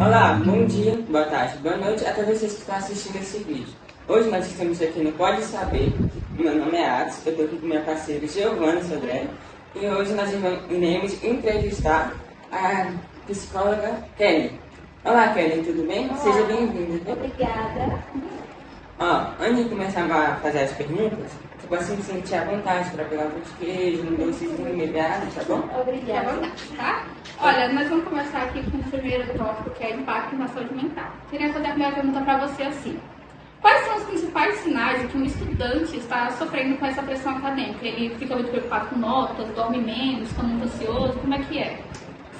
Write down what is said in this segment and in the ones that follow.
Olá, bom dia, boa tarde, boa noite a todos vocês que estão assistindo esse vídeo. Hoje nós estamos aqui no Pode Saber. Meu nome é Atos, eu estou aqui com minha parceira Giovana Sodré e hoje nós iremos entrevistar a psicóloga Kelly. Olá Kelly, tudo bem? Olá. Seja bem-vinda. Obrigada. Antes de começar a fazer as perguntas, você pode se sentir à vontade para pegar um pão de queijo, um docezinho, beber, tá bom? Obrigada. Tá? Olha, nós vamos começar aqui com o primeiro tópico, que é impacto na saúde mental. Queria fazer a primeira pergunta para você assim. Quais são os principais sinais de que um estudante está sofrendo com essa pressão acadêmica? Ele fica muito preocupado com notas, dorme menos, fica muito ansioso, como é que é?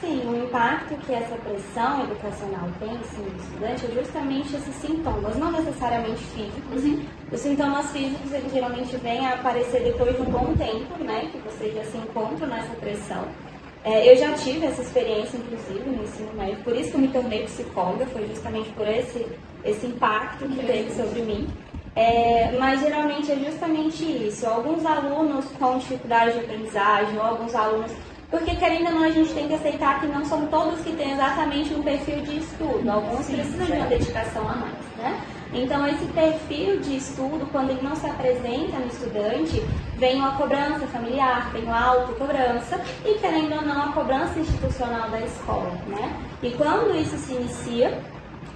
Sim, o impacto que essa pressão educacional tem no estudante é justamente esses sintomas, não necessariamente físicos. Os sintomas físicos, eles geralmente vêm a aparecer depois de um bom tempo, né, que você já se encontra nessa pressão. Eu já tive essa experiência, inclusive, no ensino médio, por isso que eu me tornei psicóloga, foi justamente por esse impacto que teve sobre mim. Mas geralmente é justamente isso. Alguns alunos com dificuldade de aprendizagem, ou alguns alunos... Porque, querendo ou não, a gente tem que aceitar que não são todos que têm exatamente um perfil de estudo. Alguns precisam de uma dedicação a mais, né? Então, esse perfil de estudo, quando ele não se apresenta no estudante, vem uma cobrança familiar, vem uma autocobrança e, querendo ou não, a cobrança institucional da escola, né? E quando isso se inicia,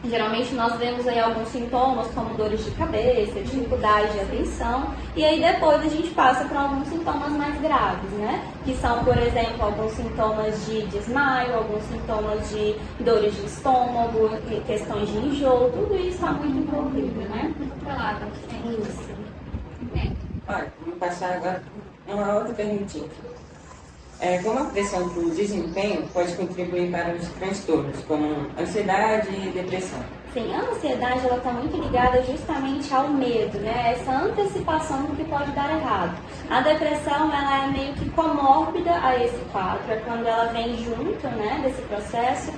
geralmente nós vemos aí alguns sintomas como dores de cabeça, dificuldade de atenção, e aí depois a gente passa para alguns sintomas mais graves, né? Que são, por exemplo, alguns sintomas de desmaio, alguns sintomas de dores de estômago, questões de enjoo, tudo isso está muito envolvido, né? Pelada. Isso. Olha, vamos passar agora uma outra perguntinha. Como a pressão para o desempenho pode contribuir para os transtornos, como ansiedade e depressão? Sim, a ansiedade ela está muito ligada justamente ao medo, né? Essa antecipação do que pode dar errado. A depressão ela é meio que comórbida a esse quadro, é quando ela vem junto, né, desse processo,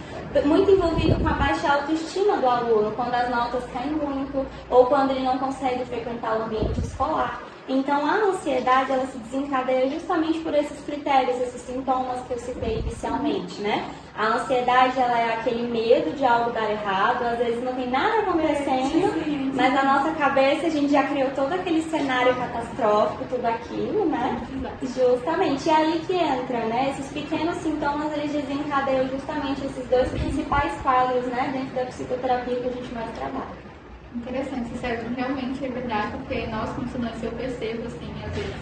muito envolvido com a baixa autoestima do aluno, quando as notas caem muito ou quando ele não consegue frequentar o ambiente escolar. Então, a ansiedade, ela se desencadeia justamente por esses critérios, esses sintomas que eu citei inicialmente, né? A ansiedade, ela é aquele medo de algo dar errado, às vezes não tem nada acontecendo, mas na nossa cabeça a gente já criou todo aquele cenário catastrófico, tudo aquilo, né? Justamente, e aí que entra, né? Esses pequenos sintomas, eles desencadeiam justamente esses dois principais quadros, né? Dentro da psicoterapia que a gente mais trabalha. Interessante, isso realmente é verdade, porque nós, como estudantes, eu percebo, assim, às vezes,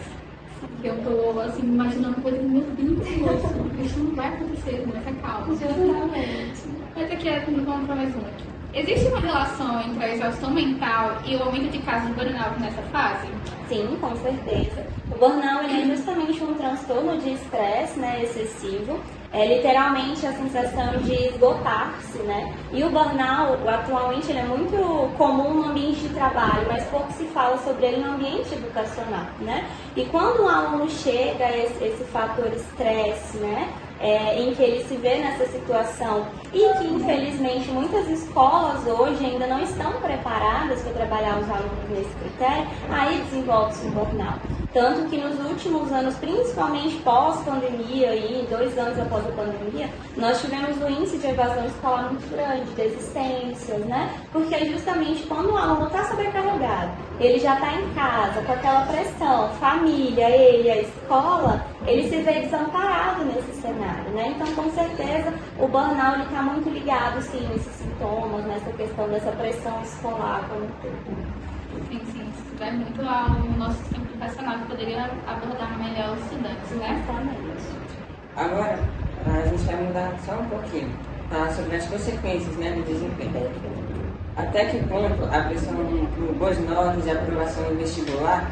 que eu tô, assim, imaginando coisas, meu Deus, isso não vai acontecer, mas calma. Justamente. Mas aqui, vamos para mais uma aqui. Existe uma relação entre a exaustão mental e o aumento de casos de burnout nessa fase? Sim, com certeza. O burnout ele é justamente um transtorno de estresse, né, excessivo. É literalmente a sensação de esgotar-se, né? E o burnout, atualmente, ele é muito comum no ambiente de trabalho, mas pouco se fala sobre ele no ambiente educacional, né? E quando um aluno chega a esse fator estresse, né? Em que ele se vê nessa situação e que, infelizmente, muitas escolas hoje ainda não estão preparadas para trabalhar os alunos nesse critério, aí desenvolve-se um burnout. Tanto que nos últimos anos, principalmente pós-pandemia, aí, 2 anos após a pandemia, nós tivemos um índice de evasão escolar muito grande, desistências, né? Porque é justamente quando o aluno está sobrecarregado, ele já está em casa, com aquela pressão, família, ele, a escola, ele se vê desamparado nesse cenário, né? Então, com certeza, o burnout está muito ligado, sim, nesses sintomas, nessa questão dessa pressão escolar como todo. Sim, isso é muito ao nosso sistema educacional que poderia abordar melhor os estudantes, né? Exatamente. Agora, a gente vai mudar só um pouquinho, tá? Sobre as consequências, né, do desempenho. Até que ponto a pressão por boas notas e aprovação no vestibular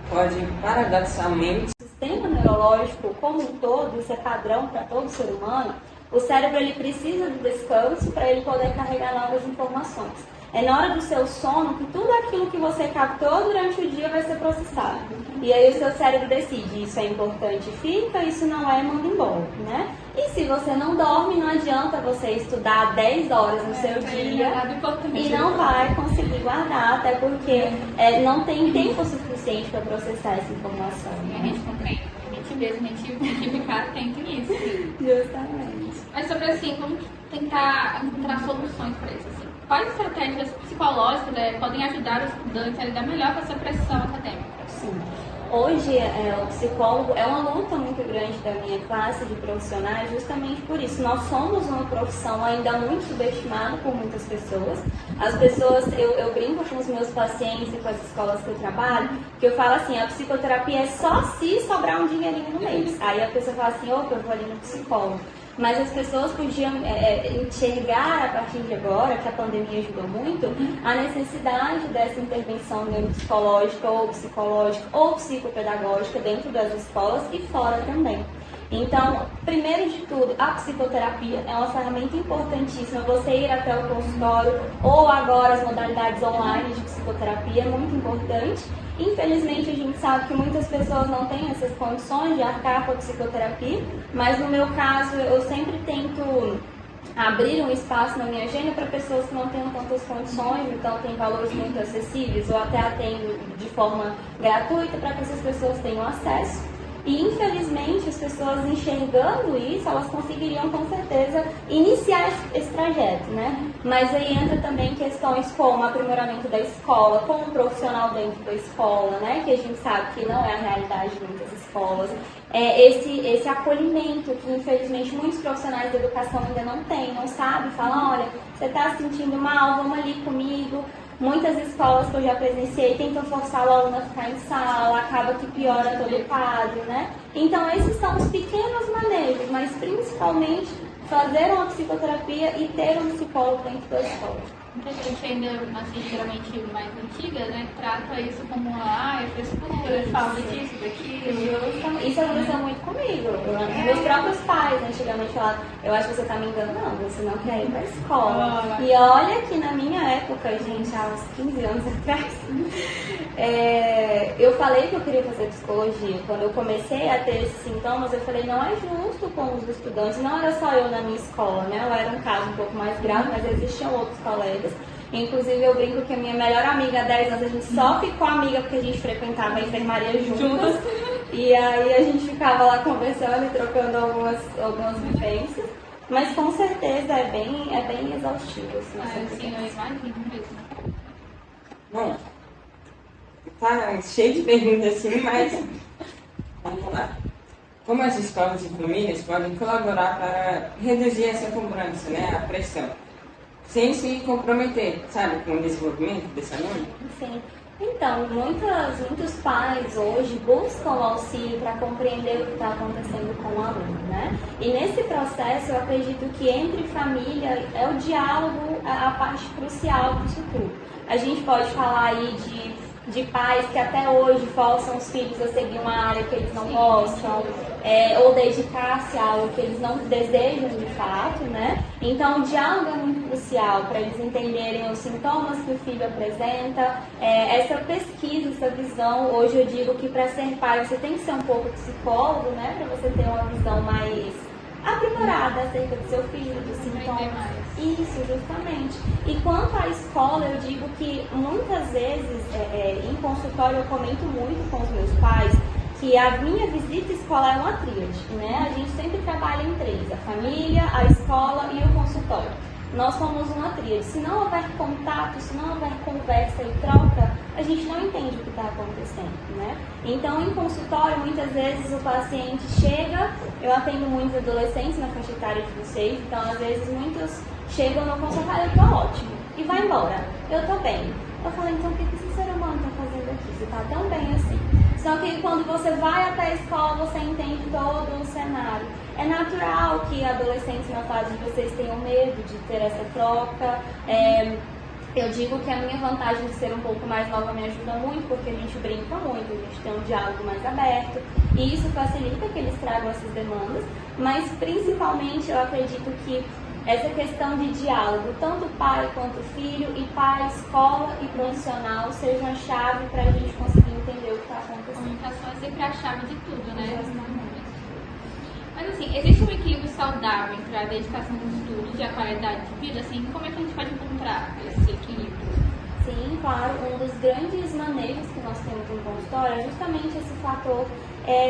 pode, paradoxalmente... O sistema neurológico como um todo, isso é padrão para todo ser humano, o cérebro ele precisa do descanso para ele poder carregar novas informações. É na hora do seu sono que tudo aquilo que você captou durante o dia vai ser processado. E aí o seu cérebro decide, isso é importante, fica, isso não é, manda embora, né? E se você não dorme, não adianta você estudar 10 horas no seu dia e não vai conseguir guardar, até porque não tem tempo suficiente para processar essa informação. A gente compreende, a gente mesmo, a gente tem que ficar atento nisso. Justamente. Mas sobre assim, vamos tentar encontrar soluções para isso. Assim. Quais estratégias psicológicas podem ajudar o estudante a lidar melhor com essa pressão acadêmica? Sim. Hoje, o psicólogo é uma luta muito grande da minha classe de profissionais, justamente por isso. Nós somos uma profissão ainda muito subestimada por muitas pessoas. As pessoas, eu brinco com os meus pacientes e com as escolas que eu trabalho, que eu falo assim, a psicoterapia é só se sobrar um dinheirinho no mês. Aí a pessoa fala assim, opa, eu vou ali no psicólogo. Mas as pessoas podiam enxergar a partir de agora, que a pandemia ajudou muito, a necessidade dessa intervenção neuropsicológica ou psicológica ou psicopedagógica dentro das escolas e fora também. Então, primeiro de tudo, a psicoterapia é uma ferramenta importantíssima. Você ir até o consultório ou agora as modalidades online de psicoterapia é muito importante. Infelizmente, a gente sabe que muitas pessoas não têm essas condições de arcar com a psicoterapia, mas no meu caso, eu sempre tento abrir um espaço na minha agenda para pessoas que não tenham tantas condições, então tem valores muito acessíveis, ou até atendo de forma gratuita para que essas pessoas tenham acesso. E infelizmente as pessoas enxergando isso, elas conseguiriam com certeza iniciar esse trajeto, né? Mas aí entra também questões como aprimoramento da escola, como um profissional dentro da escola, né? Que a gente sabe que não é a realidade de muitas escolas. Esse acolhimento que infelizmente muitos profissionais da educação ainda não têm, não sabem, falam, olha, você está se sentindo mal, vamos ali comigo. Muitas escolas que eu já presenciei tentam forçar o aluno a ficar em sala, acaba que piora todo o quadro, né? Então esses são os pequenos manejos, mas principalmente fazer uma psicoterapia e ter um psicólogo dentro da escola. Muita gente ainda, assim, geralmente mais antiga, né, trata isso como é frescura, fala disso, daquilo. Isso aconteceu muito comigo. Meus próprios pais antigamente falavam, eu acho que você está me enganando, você não quer ir para a escola. E olha que na minha época, gente, há uns 15 anos atrás, eu falei que eu queria fazer psicologia. Quando eu comecei a ter esses sintomas, eu falei, não é justo com os estudantes, não era só eu na minha escola, né? Eu era um caso um pouco mais grave, mas existiam outros colegas. Inclusive eu brinco que a minha melhor amiga há 10 anos, a gente só ficou amiga porque a gente frequentava a enfermaria juntas. E aí a gente ficava lá conversando e trocando algumas vivências. Mas com certeza é bem exaustivo. Assim, sim, eu imagino mesmo. Bom, tá cheio de perguntas assim, mas vamos lá. Como as escolas e famílias podem colaborar para reduzir essa cobrança, né, a pressão? Sem se comprometer, sabe, com o desenvolvimento desse aluno? Sim. Então, muitos pais hoje buscam auxílio para compreender o que está acontecendo com o aluno, né? E nesse processo, eu acredito que entre família é o diálogo a parte crucial disso tudo. A gente pode falar aí de pais que até hoje forçam os filhos a seguir uma área que eles não gostam, ou dedicar-se a algo que eles não desejam de fato, né? Então o diálogo é muito crucial para eles entenderem os sintomas que o filho apresenta, essa pesquisa, essa visão. Hoje eu digo que para ser pai você tem que ser um pouco psicólogo, né? Para você ter uma visão mais aprimorada acerca do seu filho, dos sintomas. Isso, justamente. E quanto à escola, eu digo que muitas vezes, em consultório, eu comento muito com os meus pais que a minha visita escolar é uma tríade, né? A gente sempre trabalha em três, a família, a escola e o consultório. Nós somos uma tríade. Se não houver contato, se não houver conversa e troca, a gente não entende o que está acontecendo, né? Então, em consultório, muitas vezes o paciente chega, eu atendo muitos adolescentes na faixa etária de vocês, então às vezes muitos chegam no consultório, eu tô ótimo, e vai embora, eu tô bem. Eu falei, então o que esse ser humano está fazendo aqui? Você está tão bem assim. Só que quando você vai até a escola, você entende todo o cenário. É natural que adolescentes na fase de vocês tenham medo de ter essa troca. Eu digo que a minha vantagem de ser um pouco mais nova me ajuda muito, porque a gente brinca muito, a gente tem um diálogo mais aberto, e isso facilita que eles tragam essas demandas, mas principalmente eu acredito que essa questão de diálogo, tanto pai quanto filho, e pai, escola e profissional, seja a chave para a gente conseguir entender o que está acontecendo. A comunicação é sempre a chave de tudo, né? Mas assim, existe um equilíbrio saudável entre a dedicação dos estudos e a qualidade de vida? Assim, como é que a gente pode encontrar esse equilíbrio? Sim, claro. Um dos grandes manejos que nós temos no consultório é justamente esse fator.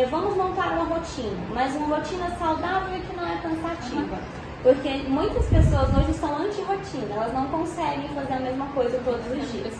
Vamos montar uma rotina, mas uma rotina saudável e que não é cansativa. Porque muitas pessoas hoje são anti-rotina, elas não conseguem fazer a mesma coisa todos os dias.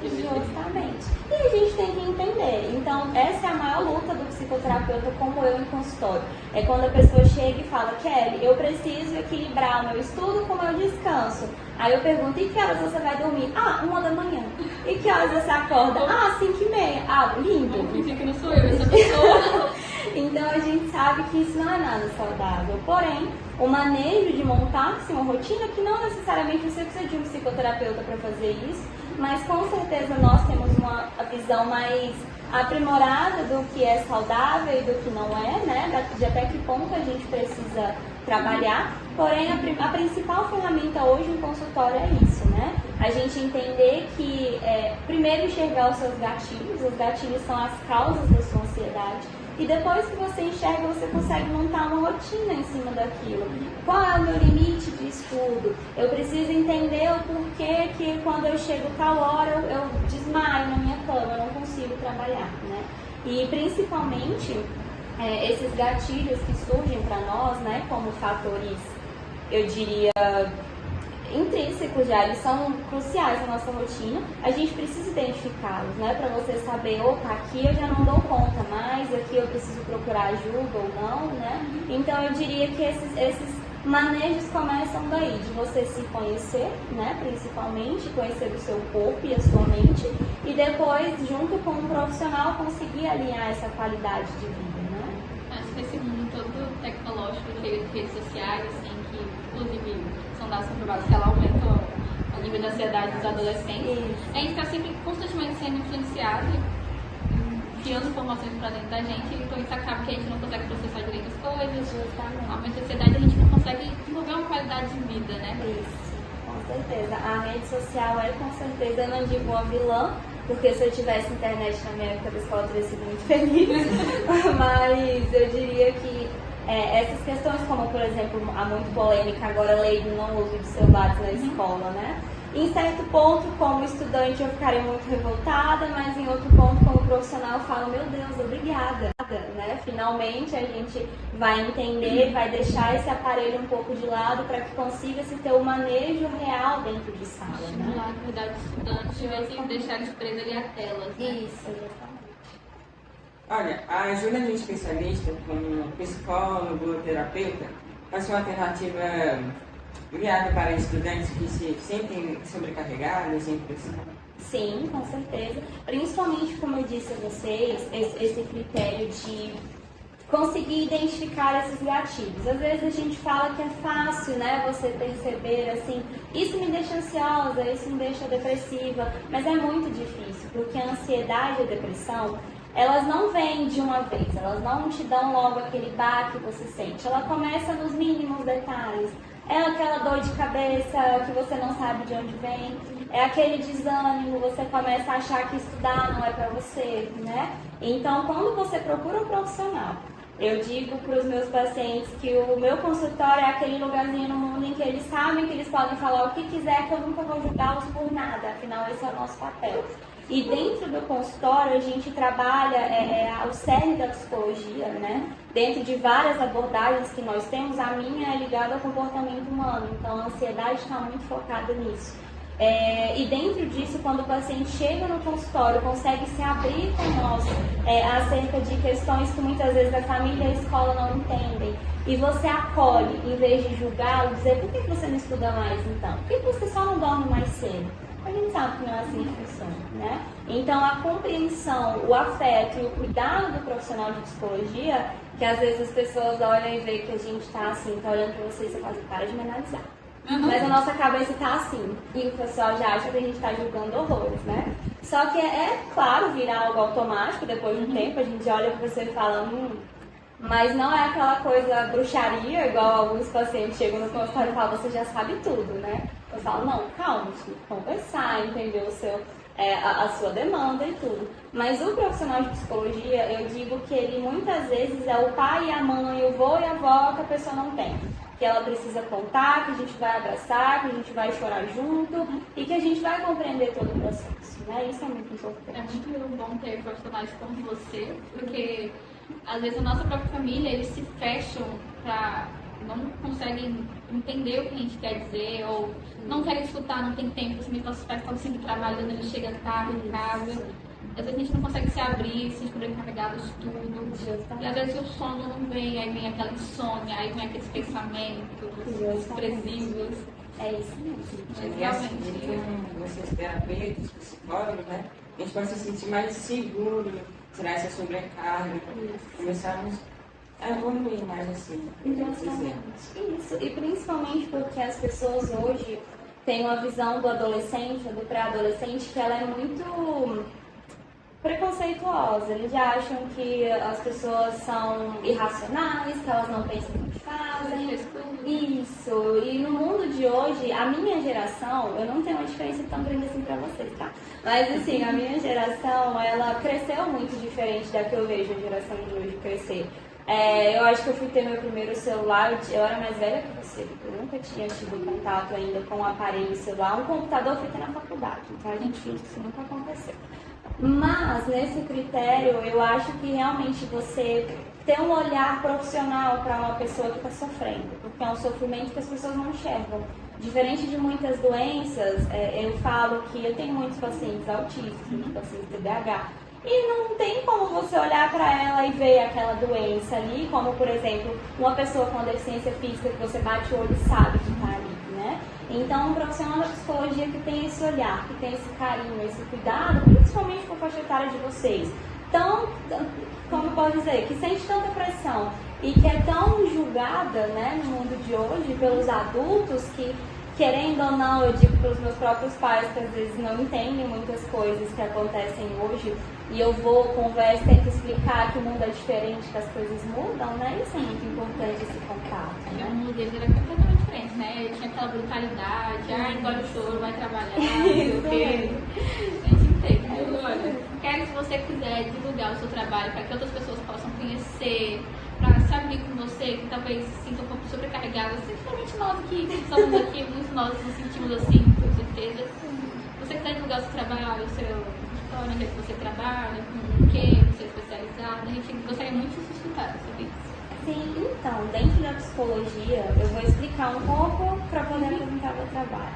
Justamente. E a gente tem que entender. Então, essa é a maior luta do psicoterapeuta, como eu em consultório. É quando a pessoa chega e fala, Kelly, eu preciso equilibrar o meu estudo com o meu descanso. Aí eu pergunto, e que horas você vai dormir? 1h. E que horas você acorda? 5h30. Lindo. Finge que não sou eu, essa pessoa. Então a gente sabe que isso não é nada saudável. Porém, o manejo de montar-se uma rotina, que não necessariamente você precisa de um psicoterapeuta para fazer isso, mas com certeza nós temos uma visão mais aprimorada do que é saudável e do que não é, né? De até que ponto a gente precisa trabalhar. Porém, a principal ferramenta hoje no consultório é isso, né? A gente entender que, primeiro, enxergar os seus gatilhos. Os gatilhos são as causas da sua ansiedade. E depois que você enxerga, você consegue montar uma rotina em cima daquilo. Qual é o meu limite de estudo? Eu preciso entender o porquê que quando eu chego tal hora eu desmaio na minha cama, eu não consigo trabalhar, né? E principalmente esses gatilhos que surgem para nós, né, como fatores, eu diria, intrínsecos já, eles são cruciais na nossa rotina, a gente precisa identificá-los, né, para você saber, opa, aqui eu já não dou conta mais, aqui eu preciso procurar ajuda ou não, né, então eu diria que esses manejos começam daí, de você se conhecer, né, principalmente, conhecer o seu corpo e a sua mente, e depois, junto com um profissional, conseguir alinhar essa qualidade de vida, né. Acho que esse mundo todo tecnológico, cheio de redes sociais, assim, que inclusive são dados comprovados que ela aumenta o nível de ansiedade dos adolescentes. A gente está sempre constantemente sendo influenciado, enfiando informações para dentro da gente, então isso acaba que a gente não consegue processar direito as coisas, aumenta a ansiedade, a gente não consegue desenvolver uma qualidade de vida, né? Isso, com certeza. A rede social é, com certeza, eu não digo uma vilã, porque se eu tivesse internet na minha época da escola, eu teria sido muito feliz, mas eu diria que essas questões, como por exemplo, há muito polêmica agora a lei do não uso de celulares na escola, né? Em certo ponto, como estudante, eu ficaria muito revoltada, mas em outro ponto, como profissional, eu falo, meu Deus, obrigada, né? Finalmente a gente vai entender, vai deixar esse aparelho um pouco de lado para que consiga se ter o manejo real dentro de sala, né? Estimular a atividade do estudante, em vez de deixar eles presos ali a telas, né? Isso, exatamente. Olha, a ajuda de um especialista, como psicólogo ou terapeuta, pode ser uma alternativa viável para estudantes que se sentem sobrecarregados, sem pressão. Sim, com certeza. Principalmente, como eu disse a vocês, esse critério de conseguir identificar esses gatilhos. Às vezes a gente fala que é fácil, né, você perceber, assim, isso me deixa ansiosa, isso me deixa depressiva, mas é muito difícil, porque a ansiedade e a depressão, elas não vêm de uma vez, elas não te dão logo aquele baque que você sente, ela começa nos mínimos detalhes. É aquela dor de cabeça que você não sabe de onde vem, é aquele desânimo, você começa a achar que estudar não é para você, né? Então, quando você procura um profissional, eu digo para os meus pacientes que o meu consultório é aquele lugarzinho no mundo em que eles sabem que eles podem falar o que quiser, que eu nunca vou julgá-los por nada, afinal esse é o nosso papel. E dentro do consultório a gente trabalha o cerne da psicologia, né? Dentro de várias abordagens que nós temos, a minha é ligada ao comportamento humano, então a ansiedade está muito focada nisso. E dentro disso, quando o paciente chega no consultório, consegue se abrir com nós acerca de questões que muitas vezes a família e a escola não entendem, e você acolhe, em vez de julgar, ou dizer, por que você não estuda mais então? Por que você só não dorme mais cedo? A gente sabe que não é assim que funciona, né? Então, a compreensão, o afeto e o cuidado do profissional de psicologia, que às vezes as pessoas olham e veem que a gente tá assim, tá olhando pra vocês e fala, para de me analisar. Mas a nossa cabeça tá assim, e o pessoal já acha que a gente tá julgando horrores, né? Só que claro, virar algo automático, depois de um tempo, a gente olha pra você e fala, mas não é aquela coisa bruxaria, igual alguns pacientes chegam no consultório e falam, você já sabe tudo, né? Eu falo, não, calma, a gente tem que conversar, entender a sua demanda e tudo. Mas o profissional de psicologia, eu digo que ele muitas vezes é o pai e a mãe, o vô e a avó que a pessoa não tem. Que ela precisa contar, que a gente vai abraçar, que a gente vai chorar junto e que a gente vai compreender todo o processo, né? Isso é muito importante. É muito bom ter profissionais como você, porque às vezes a nossa própria família, eles se fecham para não conseguem entender o que a gente quer dizer, ou não querem escutar, não tem tempo, os nossos pais estão sempre trabalhando, eles chegam tarde em casa. Às vezes a gente não consegue se abrir, se sobrecarregar do estudo. E às vezes o sono não vem, aí vem aquela insônia, aí vem aqueles pensamentos expressivos. É isso mesmo. Mas E assim, realmente. com vocês terapeutas, psicólogos, né? A gente pode se sentir mais seguro, tirar essa sobrecarga, começarmos a evoluir mais assim. Isso, e principalmente porque as pessoas hoje têm uma visão do adolescente, do pré-adolescente, que ela é muito preconceituosa. Eles já acham que as pessoas são irracionais, que elas não pensam no que fazem. Isso, e no mundo de hoje, a minha geração, eu não tenho uma diferença tão grande assim pra vocês, tá? Mas assim, a minha geração, ela cresceu muito diferente da que eu vejo a geração de hoje crescer. Eu acho que eu fui ter meu primeiro celular, eu era mais velha que você, eu nunca tinha tido contato ainda com um aparelho celular, um computador feito na faculdade, então a gente finge que isso nunca aconteceu. Mas, nesse critério, eu acho que realmente você ter um olhar profissional para uma pessoa que está sofrendo, porque é um sofrimento que as pessoas não enxergam. Diferente de muitas doenças, eu falo que eu tenho muitos pacientes autistas, muitos pacientes TDAH, e não tem como você olhar para ela e ver aquela doença ali, como, por exemplo, uma pessoa com uma deficiência física que você bate o olho e sabe que está ali, né? Então, um profissional da psicologia que tem esse olhar, que tem esse carinho, esse cuidado, principalmente com a faixa etária de vocês, tão, como eu posso dizer, que sente tanta pressão e que é tão julgada, né, no mundo de hoje pelos adultos que, querendo ou não, eu digo para os meus próprios pais que às vezes não entendem muitas coisas que acontecem hoje e eu vou, converso, tento explicar que o mundo é diferente, que as coisas mudam, né? Isso é muito importante, esse contato, né? O mundo deles era completamente diferente, né? Ele tinha aquela brutalidade, engole o choro, vai trabalhar, não sei o quê. A gente entende. Olha, quero, se você quiser divulgar o seu trabalho para que outras pessoas possam conhecer, para se abrir com você, que talvez se sintam um pouco sobrecarregadas, principalmente nós que estamos aqui, muitos nós nos sentimos assim, com certeza. Se você quiser divulgar o seu trabalho, o seu onde é que você trabalha, com o que você é especializado, a gente gostaria muito de se escutar sobre isso. Sim, então, dentro da psicologia, eu vou explicar um pouco para poder apresentar o meu trabalho.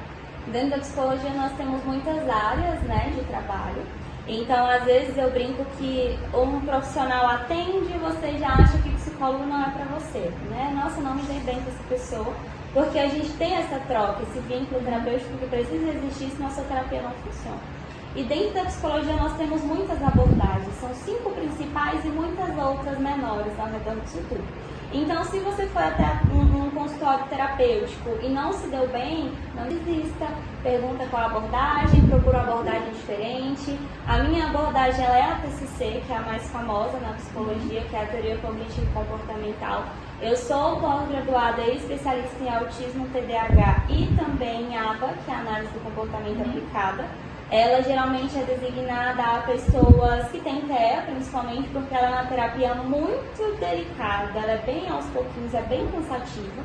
Dentro da psicologia nós temos muitas áreas, né, de trabalho. Então, às vezes eu brinco que um profissional atende e você já acha que psicólogo não é para você, né? Nossa, não me dei bem com essa pessoa, porque a gente tem essa troca, esse vínculo terapêutico que precisa existir, senão a sua terapia não funciona. E dentro da psicologia nós temos muitas abordagens, são 5 principais e muitas outras menores ao redor disso tudo. Então, se você for até um consultório terapêutico e não se deu bem, não desista, pergunta qual a abordagem, procura uma abordagem diferente. A minha abordagem ela é a TCC, que é a mais famosa na psicologia, que é a teoria cognitivo-comportamental. Eu sou pós-graduada e especialista em autismo, TDAH e também em ABA, que é a análise do comportamento aplicada. Ela geralmente é designada a pessoas que têm TEA, principalmente porque ela é uma terapia muito delicada, ela é bem aos pouquinhos, é bem cansativa.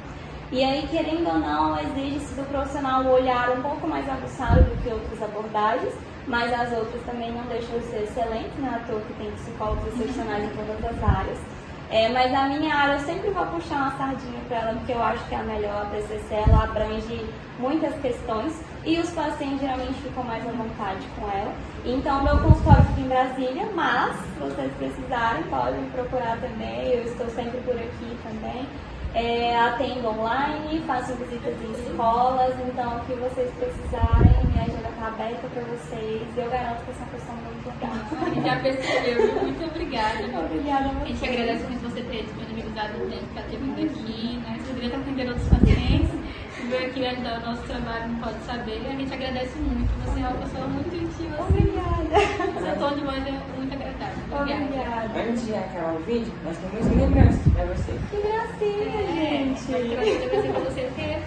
E aí, querendo ou não, exige-se do profissional um olhar um pouco mais aguçado do que outras abordagens, mas as outras também não deixam de ser excelentes, né? À toa que tem psicólogos excepcionais em todas as áreas. Mas a minha área eu sempre vou puxar uma sardinha para ela, porque eu acho que é a melhor. A TCC ela abrange muitas questões e os pacientes geralmente ficam mais à vontade com ela. Então, meu consultório fica em Brasília, mas se vocês precisarem, podem me procurar também. Eu estou sempre por aqui também. Atendo online, faço visitas em escolas, então o que vocês precisarem, minha agenda está aberta para vocês. Eu garanto que essa pessoa é muito legal. Já percebeu, muito obrigada. Obrigada a A gente agradece muito você ter disponibilizado o tempo para ter vindo aqui, né? Se poderia estar atendendo outros pacientes, veio aqui ajudar o nosso trabalho, não pode saber. A gente agradece muito, você é uma pessoa muito gentil. Obrigada. Seu tom de voz é muito agradável. Obrigada. Antes de acabar o vídeo, nós temos lembranças para você. Que gracinha, gente. Eu agradecer pra você ter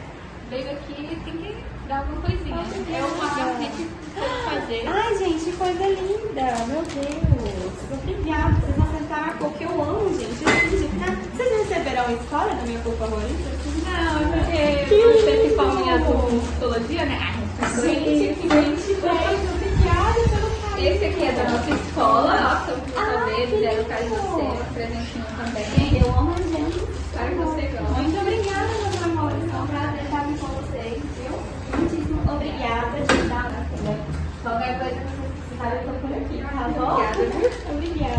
veio aqui e tem que dar alguma coisinha. É uma coisa que a gente pode fazer. Ai, gente, que coisa linda. Meu Deus. Obrigada. Vocês vão sentar a cor que eu amo, gente. Vocês receberam a história da minha cor favorita? Não, é porque você se forma em psicologia, né? Gente, que beijo. Obrigada pelo carinho. Esse aqui é da nossa escola. Nossa, muitas vezes era o caso de você, presentinho também. Eu amo a gente. Claro que você gosta. Muito obrigada. Qualquer coisa que vocês precisarem, eu tô por aqui, tá bom? Obrigada, viu? Obrigada.